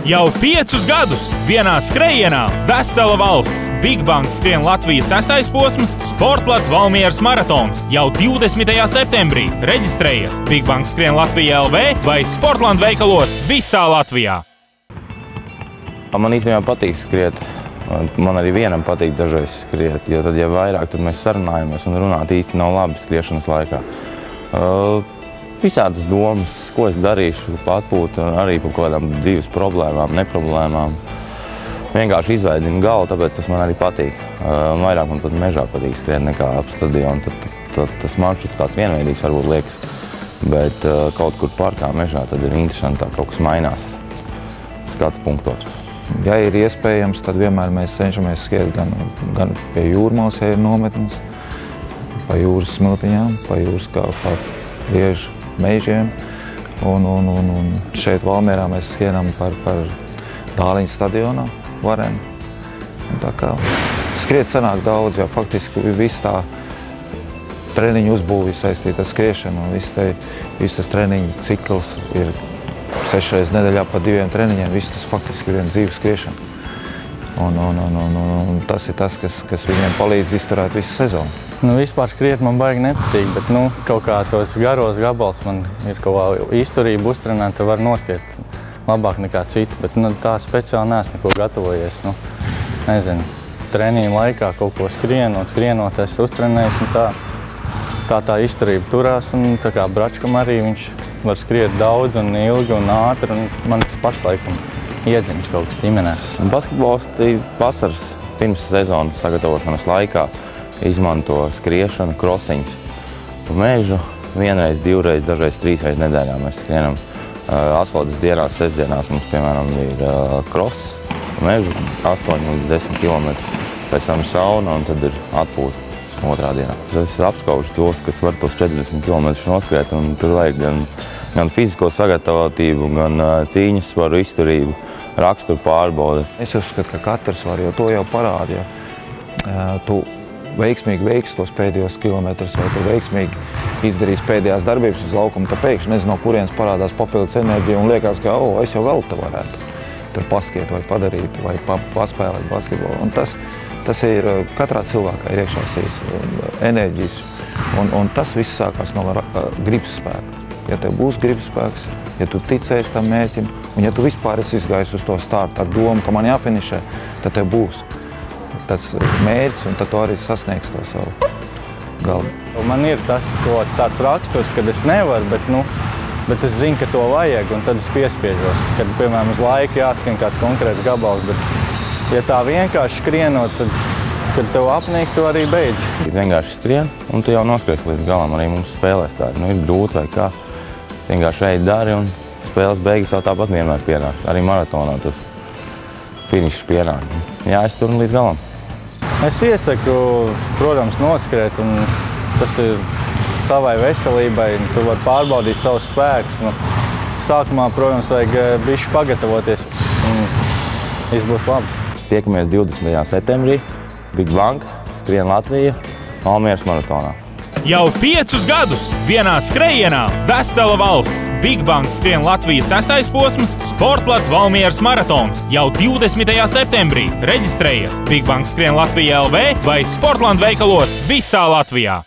Jau 5 gadus vienā skrejienā vesela valsts. Bigbank skrien Latvijas 6. posms, Sportlat Valmieras maratons jau 20. septembrī. Reģistrējies Bigbank skrien Latvija LV vai Sportland veikalos visā Latvijā. Man īstenībā patīk skriet. Man arī vienam patīk dažreiz skriet, jo tad, ja vairāk, tad mēs sarunājamies un runāt īsti nav labi skriešanas laikā. Visādas domas, ko es darīšu, atpūt arī par kaut kādām dzīves problēmām, neproblēmām. Vienkārši izveidinu galvu, tāpēc tas man arī patīk. Un vairāk man pat mežā patīk skriet nekā ap stadionu. Tad tas maršruts tāds vienveidīgs varbūt liekas, bet kaut kur parkā mežā tad ir interesantāk, kaut kas mainās skatu punktos. Ja ir iespējams, tad vienmēr mēs cenšamies skriet gan pie jūrmalas, ja ir nometnes, pa jūras smiltiņām, pa jūras kā pa riežu mežiem. Un šeit Valmierā mēs skrienam par Dāliņas stadionā, Vareni. Tā kā skriet sanāk daudz, jo faktiski viss tā treniņu uzbūvi saistīta ar skriešanu. Viss tas treniņu cikls ir 6 reizes nedēļā pa 2 treniņiem, viss tas faktiski ir viena dzīves skriešana. Un tas ir tas, kas viņiem palīdz izturēt visu sezonu. Vispār skriet man baigi nepatīk, bet kaut kā tos garos gabals man ir kaut kā izturība uztrenēta, var noskriet labāk nekā citi, bet tā speciāli neesmu neko gatavojies. Nezinu, treniņu laikā kaut ko skrienot, es uztrenējos un tā izturība turās. Un tā kā Bračkam arī viņš var skriet daudz un ilgi un ātri, un man tas pats laikam iedzimis kaut kas ģimenē. Basketbolisti vasaras pirms sezonas sagatavošanas laikā izmanto skriešanu, krosiņus pa mežu. 1 reizi, 2 reizi, dažreiz 3 reizes nedēļā mēs skrienam. Asfaltas dienās, sestdienās mums, piemēram, ir kross pa mežu 8 līdz 10 km. Pēc tam sauna un tad ir atpūta otrā dienā. Es apskaužu tos, kas var tos 40 km noskriet, un tur vajag gan fizisko sagatavotību, gan cīņas svaru, izturību, raksturu pārbaudi. Es uzskatu, ka katrs var, jo to jau parāda. Ja tu veiksmīgi veiksi tos pēdējos kilometrus, vai tu veiksmīgi izdarīs pēdējās darbības uz laukuma, tad pēkšņi nezinu, no kurienes parādās papildus enerģija un liekas, ka es jau vēl te varētu tur paskiet vai padarīt vai paspēlēt basketbolu. Un tas ir katrā cilvēkā ir iekšā šīs enerģijas, un tas viss sākās no gribas spēka. Ja tev būs gribas spēks, ja tu ticēsi tam mērķim, un ja tu vispār esi izgājis uz to startu ar domu, ka man jāfinišē, tad tev būs tas mērķis, un tad tu arī sasniegs to savu galvu. Man ir tas tāds raksturs, kad es nevaru, bet es zinu, ka to vajag, un tad es piespiežos. Kad, piemēram, uz laiku jāskrien kāds konkrēts gabals, bet ja tā vienkārši skrienot, tad, kad tev apnīk, tu arī beidz. Vienkārši skrien, un tu jau noskries līdz galam. Arī mums spēlēs tā, ir grūti vai kā. Vienkārši ej dari, un spēles beigas jau tāpat vienmēr pienāk. Arī maratonā tas finišs pienāk. Jāiztur līdz galam. Es iesaku, protams, noskriet, un tas ir savai veselībai, un tu vari pārbaudīt savus spēkus. Sākumā, protams, vajag bišķi pagatavoties, un viss būs labi. Tiekamies 20. septembrī, Bigbank skrien Latvija Valmieras maratonā. Jau 5 gadus vienā skrejienā vesela valsts. Bigbank skrien Latvijas 6. posms, Sportlat Valmieras maratons jau 20. septembrī. Reģistrējies Bigbank skrien Latvija LV vai Sportland veikalos visā Latvijā.